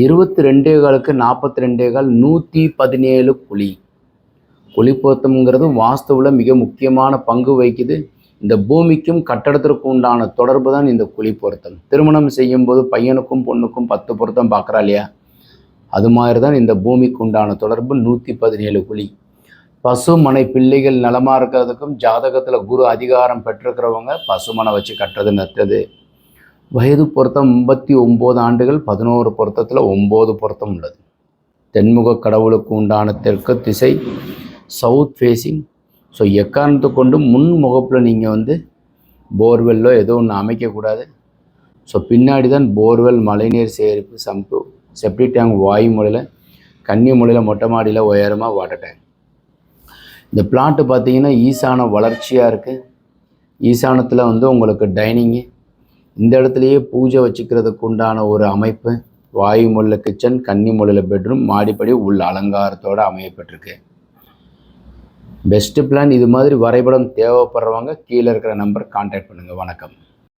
22 காலுக்கு 42 கால் 117 குழி. குழி பொருத்தம்ங்கிறது வாஸ்துவில் மிக முக்கியமான பங்கு வகிக்குது. இந்த பூமிக்கும் கட்டடத்திற்கும் உண்டான தொடர்பு தான் இந்த குழி பொருத்தம். திருமணம் செய்யும்போது பையனுக்கும் பொண்ணுக்கும் 10 பொருத்தம் பார்க்குறா இல்லையா, அது மாதிரி தான் இந்த பூமிக்கு உண்டான தொடர்பு 117 குழி. பசுமனை பிள்ளைகள் நலமாக இருக்கிறதுக்கும் ஜாதகத்தில் குரு அதிகாரம் பெற்றிருக்கிறவங்க பசுமனை வச்சு கட்டுறது நட்டது. வயது பொருத்தம் 59 ஆண்டுகள், 11 பொருத்தத்தில் 9 பொருத்தம் உள்ளது. தென்முக கடவுளுக்கு உண்டான தெற்கு திசை சவுத் ஃபேஸிங். ஸோ எக்காரணத்தை கொண்டு முன் முகப்பில் நீங்கள் போர்வெல்லோ ஏதோ ஒன்று அமைக்கக்கூடாது. ஸோ பின்னாடி தான் போர்வெல், மழைநீர் சேகரிப்பு, சம்பு, செப்டி டேங்க், வாயு முறையில், கன்னி முறையில், மொட்டை மாடியில் உயரமாக வாட்டர் டேங்க். இந்த பிளாட்டு பார்த்தீங்கன்னா ஈசான வளர்ச்சியாக இருக்குது. ஈசானத்தில் உங்களுக்கு டைனிங்கு, இந்த இடத்துலையே பூஜை வச்சுக்கிறதுக்கு உண்டான ஒரு அமைப்பு, வாயு முறையில் கிச்சன், கன்னி முறையில் பெட்ரூம், மாடிப்படி உள்ள அலங்காரத்தோடு அமையப்பட்டிருக்கு. Best plan. இது மாதிரி வரைபடம் தேவைப்படுறவங்க கீழே இருக்கிற நம்பர் கான்டாக்ட் பண்ணுங்கள். வணக்கம்.